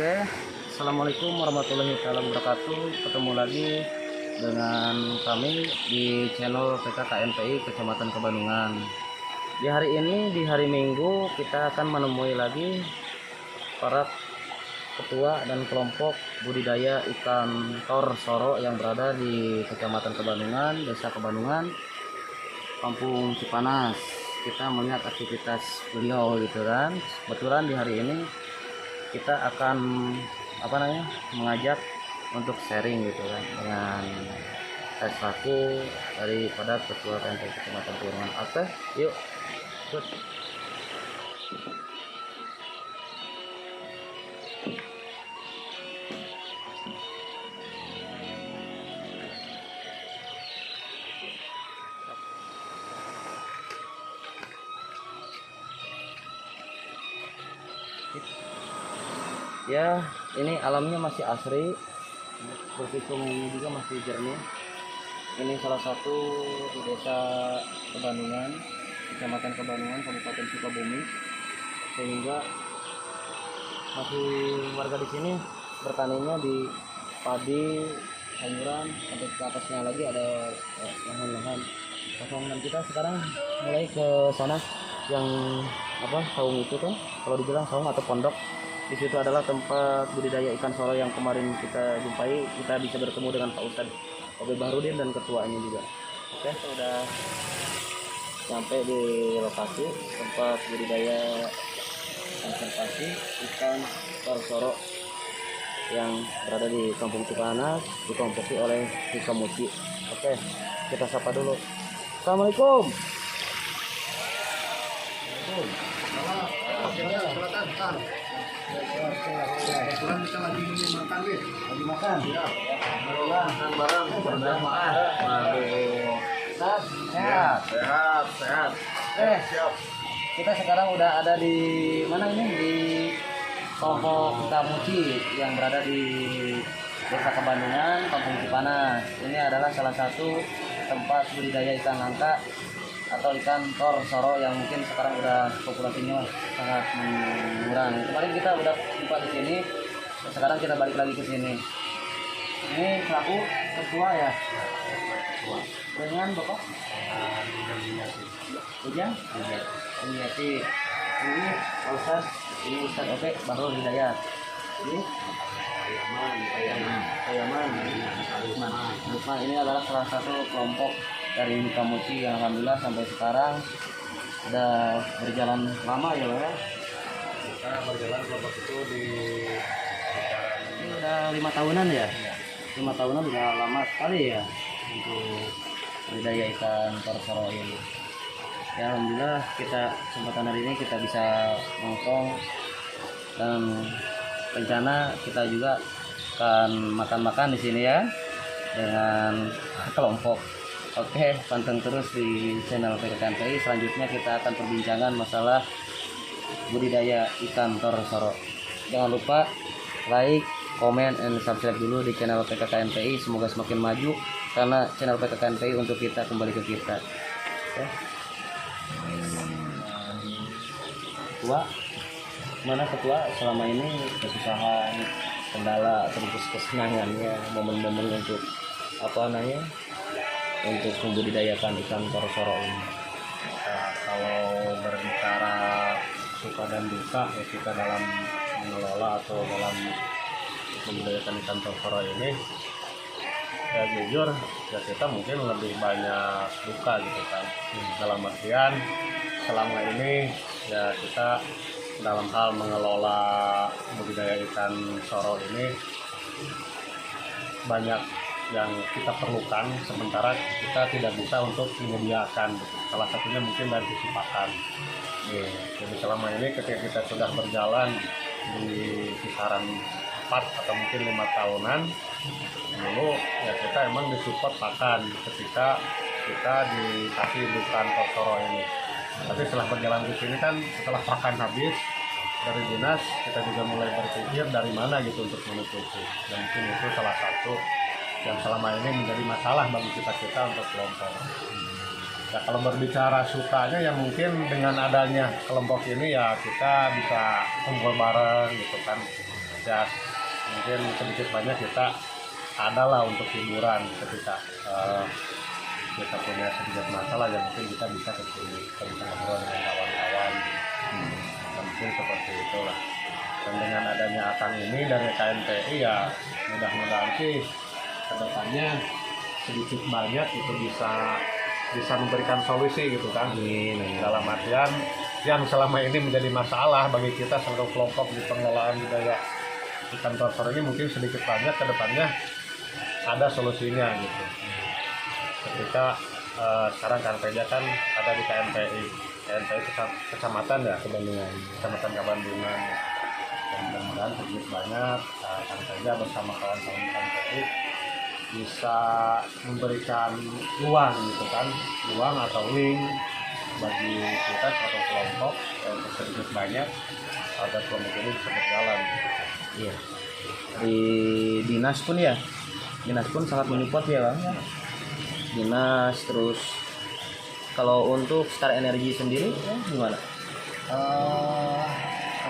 Oke, assalamualaikum warahmatullahi wabarakatuh. Ketemu lagi dengan kami di channel PKKNPI Kecamatan Kebandungan. Di hari ini, di hari Minggu, kita akan menemui lagi para ketua dan kelompok budidaya ikan tor soro yang berada di Kecamatan Kebandungan, Desa Kebandungan, Kampung Cipanas. Kita melihat aktivitas beliau gitu kan. Kebetulan di hari ini kita akan mengajak untuk sharing gitu kan dengan saya selaku daripada ketua KNPI Kecamatan Kebandungan. Oke, yuk ikut. Ya, ini alamnya masih asri, bersih, sungainya juga masih jernih. Ini salah satu di Desa Kebandungan, Kecamatan Kebandungan, Kabupaten Sukabumi, sehingga masih warga di sini bertaninya di padi, sayuran, sampai ke atasnya lagi ada lahan-lahan kosong. Dan kita sekarang mulai ke sana yang saung itu kan, kalau dibilang saung atau pondok. Di situ adalah tempat budidaya ikan soro yang kemarin kita jumpai. Kita bisa bertemu dengan Pak Ustadz Obe Bahrudin dan ketuanya juga. Oke, sudah sampai di lokasi tempat budidaya konservasi ikan tor soro yang berada di Kampung Cipanas, dikomposi oleh Hika Muci. Oke, kita sapa dulu. Assalamualaikum. Kebetulan kita lagi makan nih. Lagi makan? Ya. Barang berjamaah. Waduh. Sehat. Sehat. Siap. Kita sekarang udah ada di mana ini? Di kelompok Kamuci yang berada di Desa Kebandungan, Kampung Cipanas. Ini adalah salah satu tempat budidaya ikan langka atau ikan tor soro yang mungkin sekarang udah populasinya sangat mengurangi. Kemarin kita udah jumpa di sini, sekarang kita balik lagi ke sini. Ini selaku ketua ya. Dengan Bapak Ujang? Iniati. Ini Pak Ustaz, ini Ustaz Obe Bahrul Hidayat. Ini Ayaman. Lukman. Ini adalah salah satu kelompok dari Hika Muci yang alhamdulillah sampai sekarang sudah berjalan lama ya Pak ya. Kita berjalan kelompok itu di Ini udah 5 tahunan ya? 5 tahunan udah lama sekali ya untuk budidaya ikan tor soro ini. Ya alhamdulillah kita kesempatan hari ini kita bisa nongkrong dan rencana kita juga akan makan-makan di sini ya dengan kelompok. Oke, panteng terus di channel PKKNPI. Selanjutnya kita akan perbincangan masalah budidaya ikan tor soro. Jangan lupa like, comment, and subscribe dulu di channel PKKNPI. Semoga semakin maju karena channel PKKNPI untuk kita kembali ke kita. Oke. Ketua, mana ketua selama ini kesusahan, kendala, terus kesenangannya, momen-momen untuk untuk membudidayakan ikan tor soro ini. kalau berbicara suka dan duka ya kita dalam mengelola atau dalam membudidayakan ikan tor soro ini, ya jujur ya kita mungkin lebih banyak duka gitu kan. Dalam artian selama ini ya kita dalam hal mengelola budidaya ikan soro ini banyak yang kita perlukan, sementara kita tidak bisa untuk menyediakan. Salah satunya mungkin dari sisi pakan. Jadi selama ini ketika kita sudah berjalan di kisaran 4 atau mungkin 5 tahunan dulu ya kita emang disupport pakan ketika kita dikasih indukan tor soro ini. Tapi setelah berjalan di sini kan setelah pakan habis dari dinas, kita juga mulai berpikir dari mana gitu untuk menutupi. Dan mungkin itu salah satu yang selama ini menjadi masalah bagi kita untuk kelompok. Ya kalau berbicara sukanya ya mungkin dengan adanya kelompok ini ya kita bisa kumpul bareng gitu kan. ya mungkin sedikit banyak kita adalah untuk hiburan ketika kita punya sedikit masalah yang mungkin kita bisa ketemu, kita bisa ngobrol dengan kawan-kawan. Dan mungkin seperti itulah. Dan dengan adanya akang ini dari KNPI ya mudah-mudahan sih kedepannya sedikit banyak itu bisa memberikan solusi gitu kan. Dalam artian yang selama ini menjadi masalah bagi kita seluruh kelompok di pengelolaan budaya ikan torsor ini mungkin sedikit banyak kedepannya ada solusinya gitu. Ketika sekarang KNPJ kan ada di KNPI kecamatan ya, kecamatan Kabandungan. Dan mudah-mudahan sedikit banyak KNPJ bersama kawan-kawan KNPI bisa memberikan ruang gitu kan, ruang atau link bagi kita suatu kelompok untuk sedikit banyak agar kelompok ini bisa berjalan. Iya. Di dinas pun sangat menyupport ya Bang. Dinas, terus kalau untuk secara energi sendiri ya, gimana?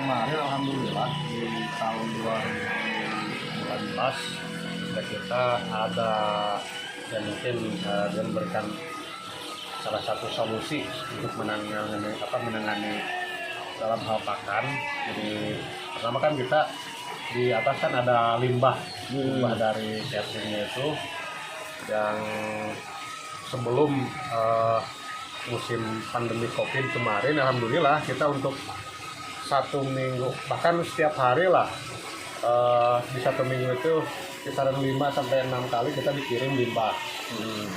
Kemarin alhamdulillah di tahun 2019 kita ada yang mungkin dia memberikan salah satu solusi untuk menangani dalam hal pakan. Jadi pertama kan kita di atas kan ada limbah dari cateringnya itu yang sebelum musim pandemi COVID kemarin, alhamdulillah kita untuk 1 minggu bahkan setiap hari lah di 1 minggu itu kisaran 5 sampai 6 kali kita dikirim limbah.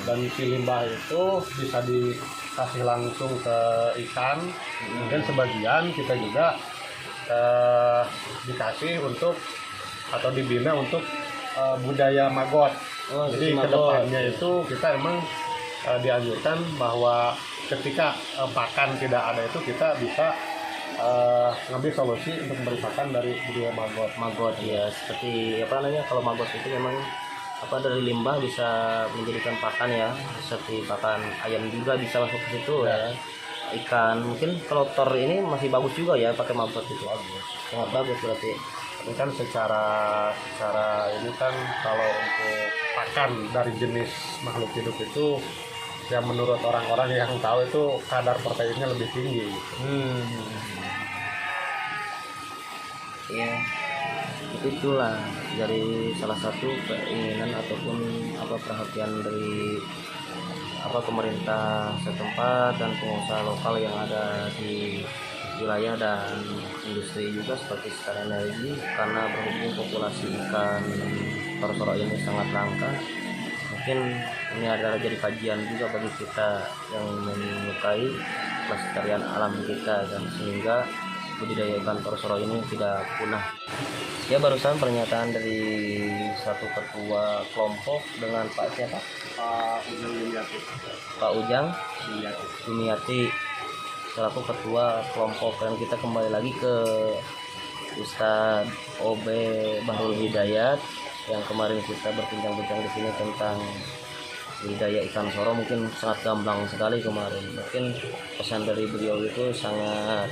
Dan si limbah itu bisa dikasih langsung ke ikan, dan sebagian kita juga dikasih untuk atau dibina untuk budaya magot. Jadi kedepannya itu kita emang dianjurkan bahwa ketika pakan tidak ada itu kita bisa ngambil solusi untuk memberi pakan dari budaya Magot ya, seperti apa namanya, kalau magot itu memang dari limbah bisa menjadikan pakan ya, seperti pakan ayam juga bisa masuk ke situ ya. Ikan mungkin kalau tor ini masih bagus juga ya pakai magot itu, sangat bagus berarti. Ini kan secara ini kan kalau untuk pakan dari jenis makhluk hidup itu yang menurut orang-orang yang tahu itu kadar proteinnya lebih tinggi. Ya, itulah dari salah satu keinginan ataupun perhatian dari pemerintah setempat dan pengusaha lokal yang ada di wilayah dan industri juga seperti Star Energy, karena berhubung populasi ikan torsoro ini sangat langka. Mungkin ini adalah jadi kajian juga bagi kita yang menyukai kelestarian alam kita, dan sehingga budidaya ikan torsoro ini tidak punah. Ya, barusan pernyataan dari satu ketua kelompok dengan Pak siapa? Pak Ujang Dimyati selaku ketua kelompok. Dan kita kembali lagi ke Ustadz OB Bahrul Hidayat yang kemarin kita berbincang-bincang di sini tentang budidaya ikan soro. Mungkin sangat gamblang sekali kemarin. Mungkin pesan dari beliau itu sangat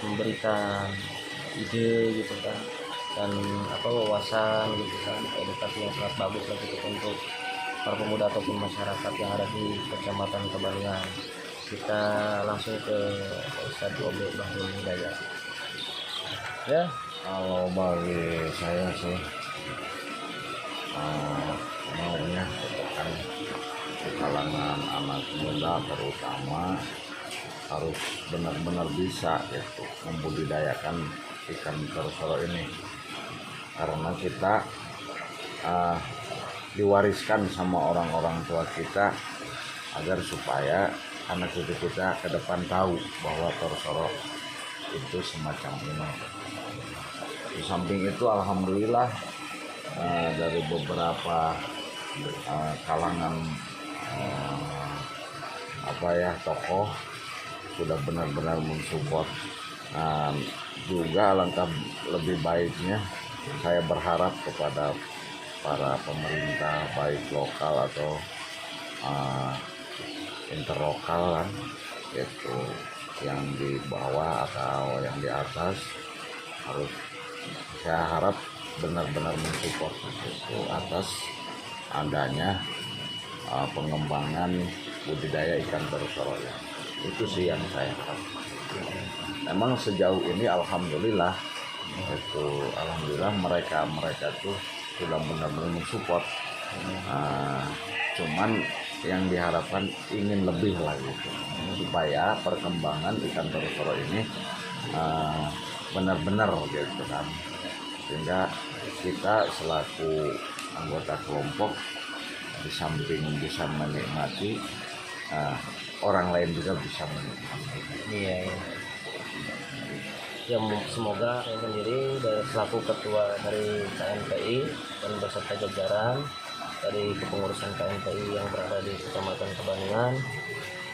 memberikan ide gitu kan, dan wawasan gitu kan, edukasi yang sangat bagus lah gitu untuk para pemuda ataupun masyarakat yang ada di Kecamatan Kabandungan. Kita langsung ke Ustadz OB Bahrul Hidayat. Ya, kalau bagi saya sih maunya kan di kalangan anak muda terutama harus benar-benar bisa gitu membudidayakan ikan torsoro ini, karena kita diwariskan sama orang-orang tua kita agar supaya anak cucu kita ke depan tahu bahwa torsoro itu semacam ini. Di samping itu alhamdulillah dari beberapa kalangan tokoh sudah benar-benar mensupport. Juga alangkah lebih baiknya saya berharap kepada para pemerintah baik lokal atau interlokal kan, yaitu yang di bawah atau yang di atas, harus saya harap benar-benar mensupport itu atas adanya pengembangan budidaya ikan tersorong. Itu sih yang saya harap. Memang sejauh ini alhamdulillah mereka tuh sudah benar-benar mensupport. Cuman yang diharapkan ingin lebih lagi supaya perkembangan ikan tersorong ini benar-benar gitu kan, sehingga kita selaku anggota kelompok di samping bisa menikmati, orang lain juga bisa menikmati. Iya, iya. Ya semoga saya sendiri dari selaku ketua dari KNPI dan beserta jajaran dari kepengurusan KNPI yang berada di Kecamatan Kebandungan,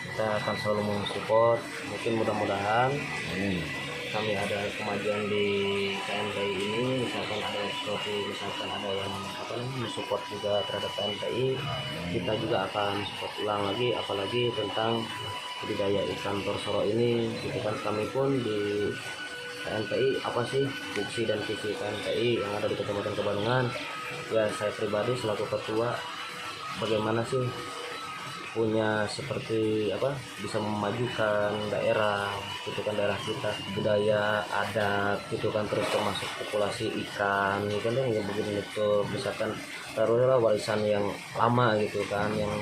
kita akan selalu mensupport. Mungkin mudah-mudahan kami ada kemajuan di KNPI ini, misalkan ada yang mensupport juga terhadap KNPI, kita juga akan support ulang lagi, apalagi tentang budidaya ikan torsoro ini. Gitu kan, kami pun di KNPI apa sih fungsi dan visi KNPI yang ada di Kecamatan Kebandungan. Ya saya pribadi selaku ketua, bagaimana sih punya seperti apa, bisa memajukan daerah gitu kan, daerah kita, budaya adat gitu kan, terus termasuk populasi ikan gitu kan, yang begini itu misalkan taruhlah warisan yang lama gitu kan, yang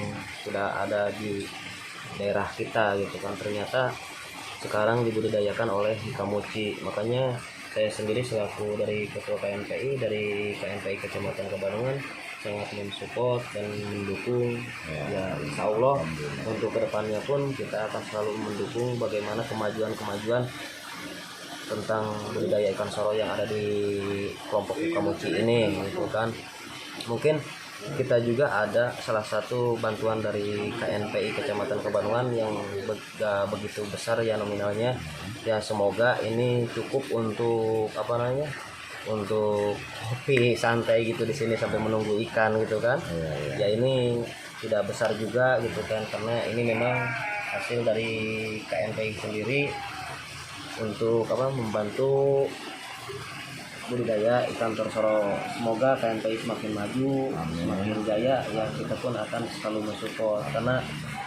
sudah ada di daerah kita gitu kan, ternyata sekarang dibudidayakan oleh Hikamuchi. Makanya saya sendiri selaku dari ketua KNPI dari KNPI Kecamatan Kebandungan sangat mensupport dan mendukung. Ya insya Allah untuk kedepannya pun kita akan selalu mendukung bagaimana kemajuan tentang budidaya ikan soro yang ada di kelompok Hikamuchi ini gitu kan. Mungkin kita juga ada salah satu bantuan dari KNPI Kecamatan Kebandungan yang begitu besar ya nominalnya. Ya semoga ini cukup untuk untuk kopi santai gitu di sini sampai menunggu ikan gitu kan. Ya ini tidak besar juga gitu kan, karena ini memang hasil dari KNPI sendiri untuk membantu budidaya ikan torsoro. Semoga KNPI semakin maju, semakin jaya, ya kita pun akan selalu mensupport, karena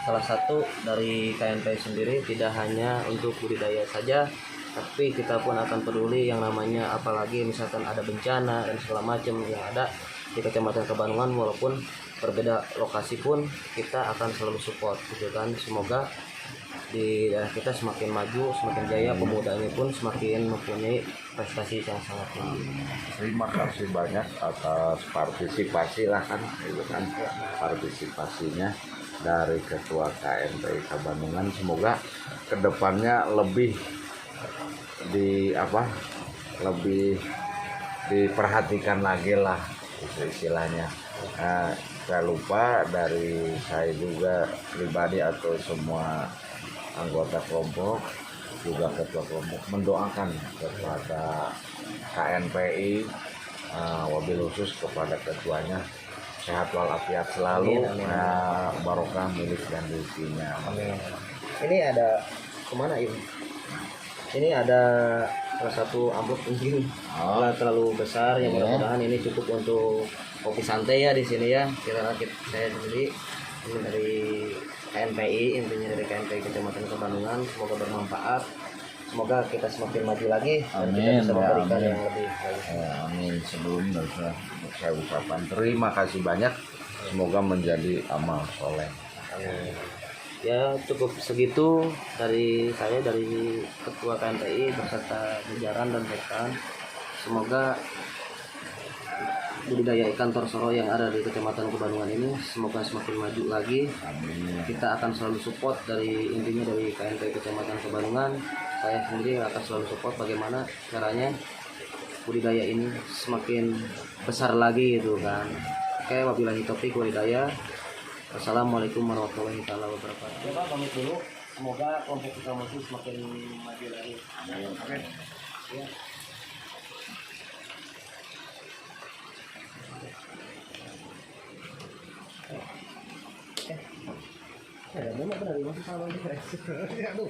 salah satu dari KNPI sendiri tidak hanya untuk budidaya saja, tapi kita pun akan peduli yang namanya apalagi misalkan ada bencana dan segala macam yang ada di Kecamatan Kebandungan, walaupun berbeda lokasi pun kita akan selalu support gitu kan. Semoga di daerah kita semakin maju, semakin jaya, pemudanya pun semakin mempunyai prestasi yang sangat tinggi. Terima kasih banyak atas partisipasi partisipasinya dari Ketua KNPI Kebandungan. Semoga kedepannya lebih diperhatikan lagi lah istilahnya. Saya lupa dari saya juga pribadi atau semua anggota kelompok, juga ketua kelompok mendoakan kepada KNPI, wabil khusus kepada ketuanya, sehat walafiat selalu, barokah milik dan rezekinya. Amin. Ini ada kemana ini? Ini ada salah satu amplop mungkin terlalu besar, yang mudah-mudahan ini cukup untuk kopi santai ya di sini ya. Saya sendiri ini dari KNPI, intinya dari KNPI Kecamatan Kebandungan, semoga bermanfaat, semoga kita semakin maju lagi dan kita bisa memberikan yang lebih baik. Amin. Sebelum saya ucapkan terima kasih banyak, semoga menjadi amal soleh. Amin. Ya cukup segitu dari saya, dari Ketua KNPI beserta jajaran dan rekan. Semoga budidaya ikan torsoro yang ada di Kecamatan Kebandungan ini semoga semakin maju lagi. Amin. Kita akan selalu support dari KNPI Kecamatan Kebandungan. Saya sendiri akan selalu support bagaimana caranya budidaya ini semakin besar lagi gitu kan. Oke, wabillahi taufiq walhidayah. Wassalamualaikum warahmatullahi wabarakatuh. Ya Pak, pamit dulu. Semoga kelompok kita semakin maju lagi. Amin. Ya. Ada memang benar masih sama. Aduh.